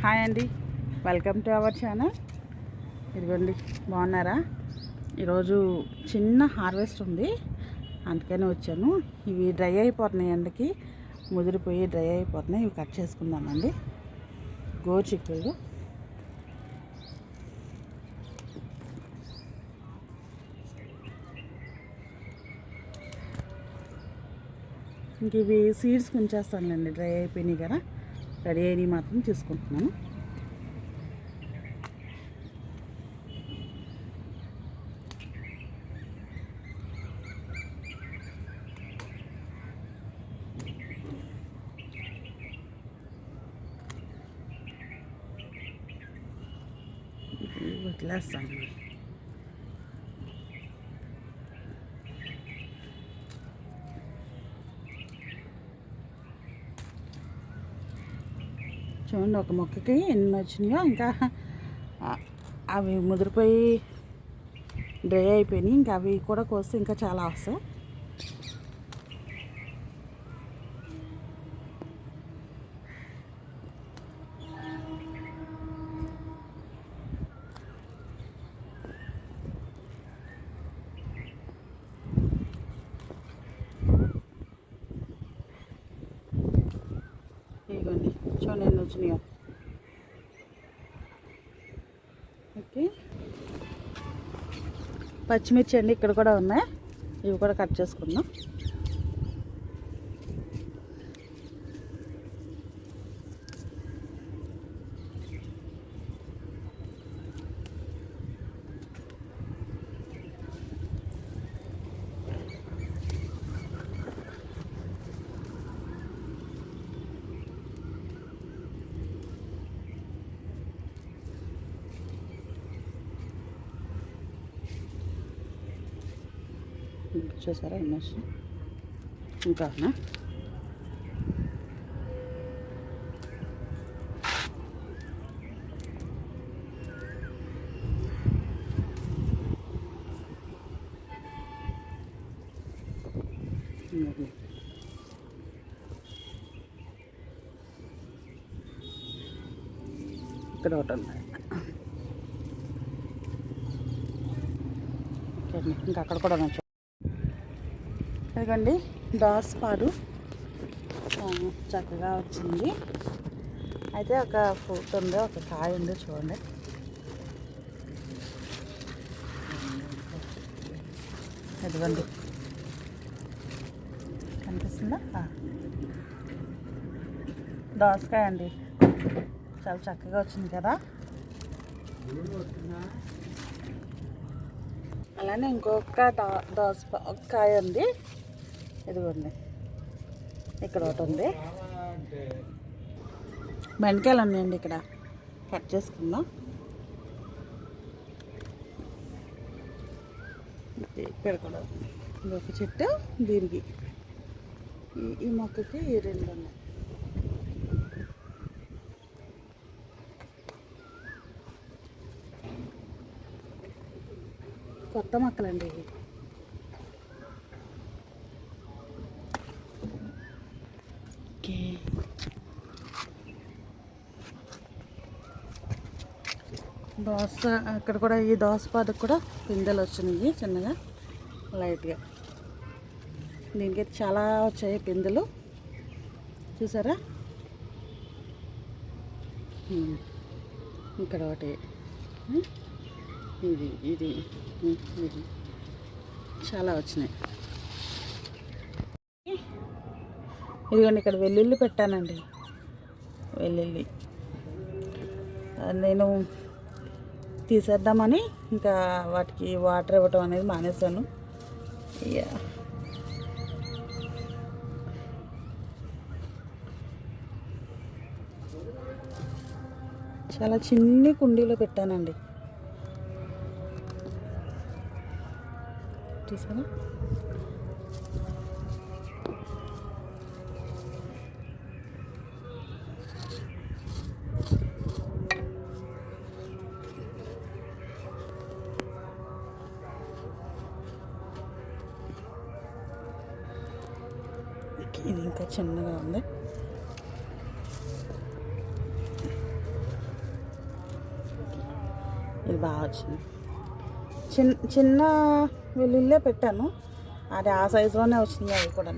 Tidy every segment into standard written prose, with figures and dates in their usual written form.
Hi అండి, welcome to our channel. ఇదిగోండి, బాగున్నారా? ఈరోజు చిన్న హార్వెస్ట్ ఉంది, అందుకని వచ్చాను. ఇవి డ్రై అయిపోతున్నాయి, ఎండకి ముదిరిపోయి డ్రై అయిపోతున్నాయి. ఇవి కట్ చేసుకుందామండి. గోరుచిక్కుళ్ళు. ఇంక ఇవి సీడ్స్ ఉంచేస్తానులేండి, డ్రై అయిపోయినాయి కదా. రెడీ అయినవి మాత్రం తీసుకుంటున్నాను. వదిలేస్తాను. చూడండి, ఒక మొక్కకి ఎన్ని వచ్చినాయో. ఇంకా అవి ముదిరిపోయి డ్రై అయిపోయినాయి. ఇంకా అవి కూడా కోస్తే ఇంకా చాలా వస్తాయి. ఇదిగోండి, చూడండి ఎన్ని వచ్చినాయో. ఓకే, పచ్చిమిర్చి అండి ఇక్కడ కూడా ఉన్నాయి. ఇవి కూడా కట్ చేసుకుందాం. చూసారా ఎన్ని ఇంకానా? ఇక్కడ ఒకటి ఉన్నాయి. ఇంకా అక్కడ కూడా ఉన్నాయి. ఎందుకండి, దోసపాదు చక్కగా వచ్చింది. అయితే ఒక ఫ్రూట్ ఉంది, ఒక కాయ ఉంది. చూడండి, ఎదుగండి, కనిపిస్తుందా? దోసకాయ అండి, చాలా చక్కగా వచ్చింది కదా. అలానే ఇంకొక కాయ ఉంది. ఇదిగోండి, ఇక్కడ ఒకటి ఉంది. బెండకాయలు ఉన్నాయండి, ఇక్కడ కట్ చేసుకుందాం. ఇక్కడ కూడా ఇంకొక చెట్టు, దీనికి ఈ మొక్కకి ఈ రెండు ఉన్నాయి. కొత్త మొక్కలండి ఇవి. ఓకే, దోస అక్కడ కూడా, ఈ దోసపాదకు కూడా పిందెలు వచ్చినాయి చిన్నగా, లైట్గా. దీనికైతే చాలా వచ్చాయి పిందెలు, చూసారా? ఇక్కడ ఒకటి, ఇది ఇది ఇది చాలా వచ్చినాయి. ఇదిగోండి, ఇక్కడ వెల్లుల్లి పెట్టానండి. వెల్లుల్లి నేను తీసేద్దామని ఇంకా వాటికి వాటర్ ఇవ్వటం అనేది మానేశాను. చాలా చిన్ని కుండీలో పెట్టానండి, చూసారా? ఇది ఇంకా చిన్నగా ఉంది. ఇది బాగా వచ్చింది. చిన్న వెల్లుల్లే పెట్టాను, అది ఆ సైజులోనే వచ్చింది అవి కూడా.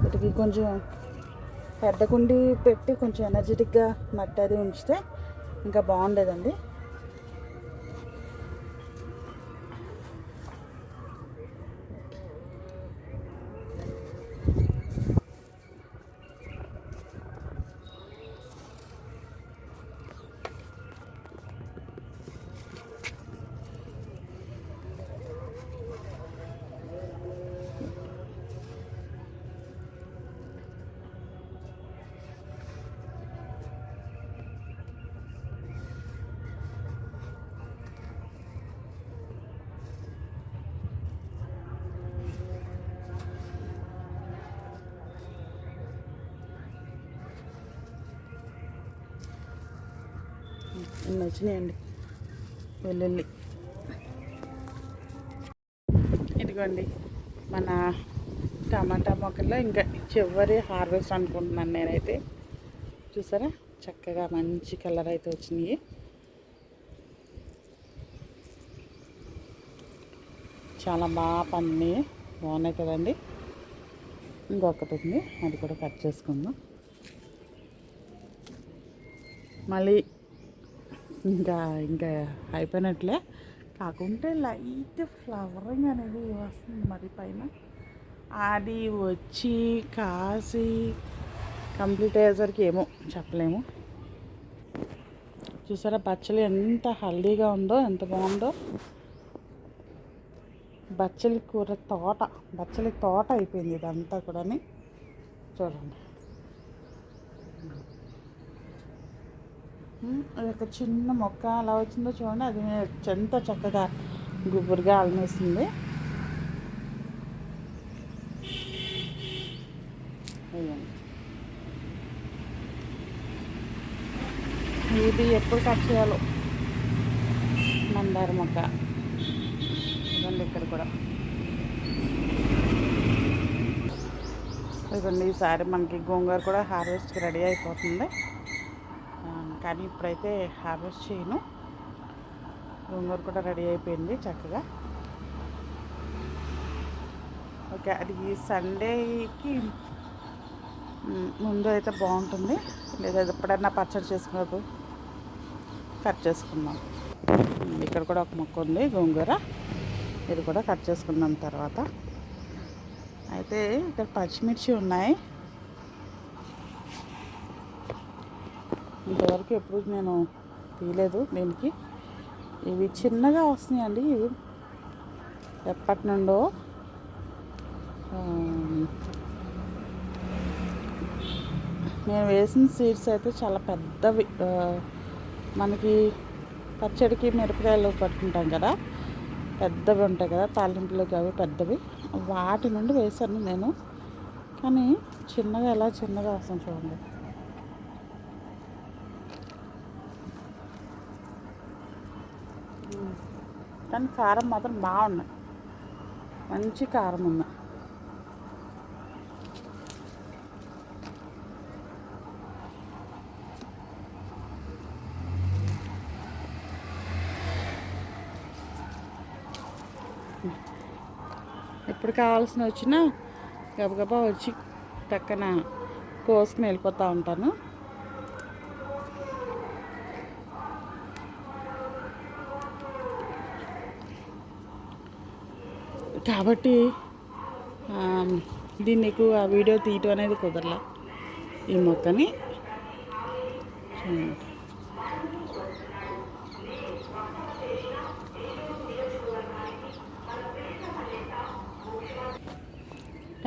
వీటికి కొంచెం పెద్ద కుండి పెట్టి కొంచెం ఎనర్జెటిక్గా మట్టి అది ఉంచితే ఇంకా బాగుండేదండి. ఇన్ని వచ్చినాయండి వెల్లుల్లి. ఇదిగోండి మన టమాటా మొక్కల్లో ఇంకా చివరి హార్వెస్ట్ అనుకుంటున్నాను నేనైతే. చూసారా చక్కగా మంచి కలర్ అయితే వచ్చినాయి. చాలా బాగా పండినాయి, బాగున్నాయి కదండి. ఇంకొకటి ఉంది, అది కూడా కట్ చేసుకుందాం. మళ్ళీ ఇంకా ఇంకా అయిపోయినట్లే, కాకుంటే లైట్ ఫ్లవరింగ్ అనేది వస్తుంది మరి పైన. అది వచ్చి కాసి కంప్లీట్ అయ్యేసరికి ఏమో చెప్పలేము. చూసారా బచ్చలి ఎంత హెల్దీగా ఉందో, ఎంత బాగుందో. బచ్చలి కూర తోట, బచ్చలి తోట అయిపోయింది ఇదంతా కూడా. చూడండి అది ఒక చిన్న మొక్క అలా వచ్చిందో చూడండి, అది ఎంత చక్కగా గుబురుగా అలమేస్తుంది. ఇది ఎప్పుడు కట్ చేయాలో మందార మొక్క. ఇదండి ఇక్కడ కూడా. ఇదండి ఈసారి మనకి గోంగూర కూడా హార్వెస్ట్కి రెడీ అయిపోతుంది, కానీ ఇప్పుడైతే హార్వెస్ట్ చేయను. గోంగూర కూడా రెడీ అయిపోయింది చక్కగా. ఓకే, అది సండేకి ముందు అయితే బాగుంటుంది, లేదా ఎప్పుడన్నా పచ్చడి చేసుకున్నప్పుడు కట్ చేసుకుందాం. ఇక్కడ కూడా ఒక మొక్క ఉంది గోంగూర, ఇది కూడా కట్ చేసుకున్నాం తర్వాత. అయితే ఇక్కడ పచ్చిమిర్చి ఉన్నాయి. ఇంతవరకు ఎప్పుడు నేను తీయలేదు దీనికి. ఇవి చిన్నగా వస్తున్నాయండి, ఇవి ఎప్పటి నుండో. నేను వేసిన సీడ్స్ అయితే చాలా పెద్దవి, మనకి పచ్చడికి మిరపకాయలు పట్టుకుంటాం కదా, పెద్దవి ఉంటాయి కదా తాలింపులోకి, అవి పెద్దవి. వాటి నుండి వేసాను నేను, కానీ చిన్నగా ఎలా చిన్నగా వస్తాను చూడండి. కానీ కారం మాత్రం బాగున్నాయి, మంచి కారం ఉంది. ఎప్పుడు కావాల్సిన వచ్చినా గబగబా వచ్చి పక్కన కోసుకుని వెళ్ళిపోతూ ఉంటాను. కాబట్టి దీన్ని ఎక్కువ వీడియో తీయటం అనేది కుదరలే. ఈ మొక్కని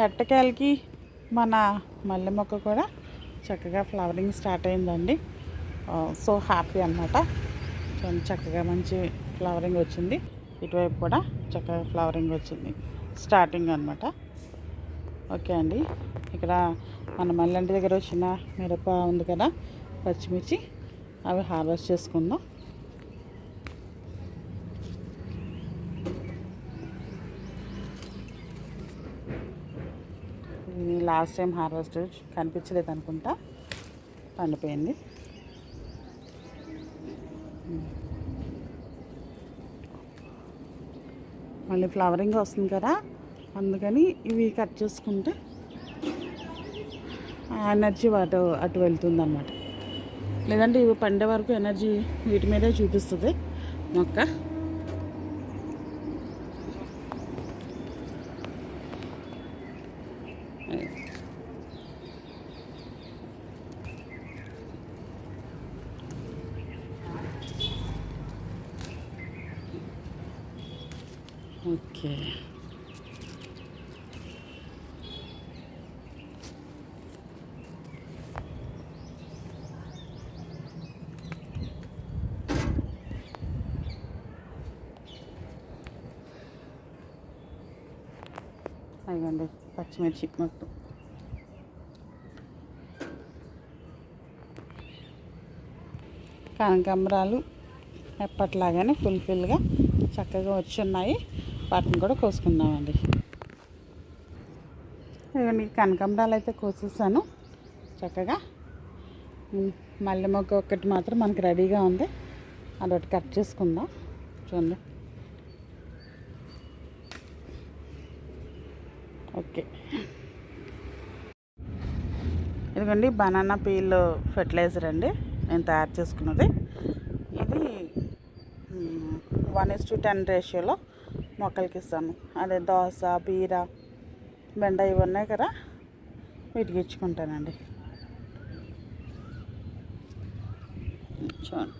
ఎట్టకేలకి మన మల్లె మొక్క కూడా చక్కగా ఫ్లవరింగ్ స్టార్ట్ అయిందండి. సో హ్యాపీ అన్నమాట. చక్కగా మంచి ఫ్లవరింగ్ వచ్చింది. ఇటువైపు కూడా చక్కగా ఫ్లవరింగ్ వచ్చింది, స్టార్టింగ్ అనమాట. ఓకే అండి, ఇక్కడ మన మల్లంటి దగ్గర వచ్చిన మిరప ఉంది కదా, పచ్చిమిర్చి, అవి హార్వెస్ట్ చేసుకుందాం. లాస్ట్ టైం హార్వెస్ట్ కనిపించలేదు అనుకుంటా, పండిపోయింది. మళ్ళీ ఫ్లవరింగ్ వస్తుంది కదా, అందుకని ఇవి కట్ చేసుకుంటే ఆ ఎనర్జీ అటు వెళ్తుంది అన్నమాట. లేదంటే ఇవి పండే వరకు ఎనర్జీ వీటి మీదే చూపిస్తుంది మొక్క. ఓకే, అయ్యండి పచ్చిమిర్చి మొత్తం. కనకాంబరాలు ఎప్పట్లాగానే ఫుల్గా చక్కగా వచ్చి ఉన్నాయి. వాటిని కూడా కోసుకుందామండి. ఇవన్నీ కనకాంబరాలు అయితే కోసేసాను చక్కగా. మల్లె మొగ్గ ఒక్కటి మాత్రం మనకి రెడీగా ఉంది, అదొకటి కట్ చేసుకుందాం. చూడండి, ఓకే. ఇదిగోండి బనానా పీల్ ఫెర్టిలైజర్ అండి నేను తయారు చేసుకున్నది. ఇది 1:10 రేషియోలో మొక్కలకి ఇస్తాను. అదే దోస, బీర, బెండ ఇవి ఉన్నాయి కదా, వీటికి ఇచ్చుకుంటానండి. చూడండి,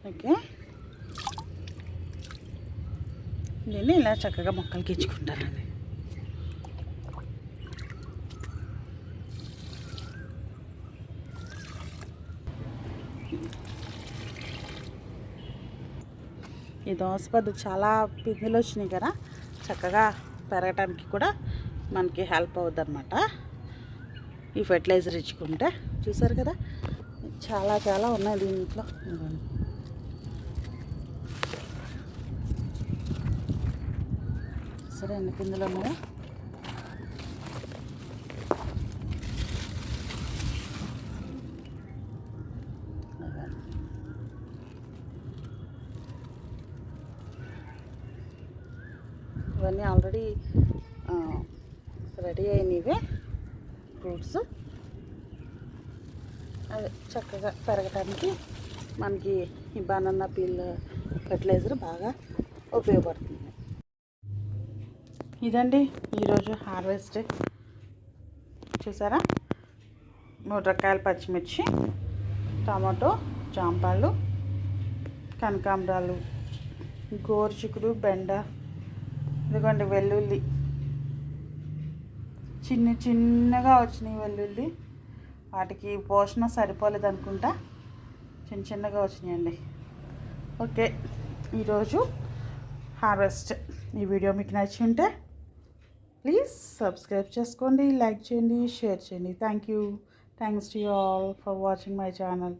ఓకే. దీన్ని ఇలా చక్కగా మొక్కలకి ఇచ్చుకుంటానండి. ఈ దోసపద్దు చాలా పిందులు వచ్చినాయి కదా, చక్కగా పెరగటానికి కూడా మనకి హెల్ప్ అవుద్ది అన్నమాట ఈ ఫెర్టిలైజర్ ఇచ్చుకుంటే. చూసారు కదా, చాలా ఉన్నాయి దీంట్లో. సరే, ఎన్ని పిందులు ఉన్నాయో. ఇవన్నీ ఆల్రెడీ రెడీ అయినవే ఫ్రూట్స్. అదే చక్కగా పెరగటానికి మనకి ఈ బనానా పీల్ ఫెర్టిలైజర్ బాగా ఉపయోగపడుతుంది. ఇదండి ఈరోజు హార్వెస్ట్. చూసారా, 3 రకాల పచ్చిమిర్చి, టమాటో, జాంపాళ్ళు, కనకాంబరాలు, గోరుచిక్కుడు, బెండ, ఇదిగోండి వెల్లుల్లి. చిన్నగా వచ్చినాయి వెల్లుల్లి. వాటికి పోషణ సరిపోలేదు అనుకుంటా, చిన్నగా వచ్చినాయండి. ఓకే, ఈరోజు హార్వెస్ట్. ఈ వీడియో మీకు నచ్చి ఉంటే ప్లీజ్ సబ్స్క్రైబ్ చేసుకోండి, లైక్ చేయండి, షేర్ చేయండి. Thanks to you all for watching my channel.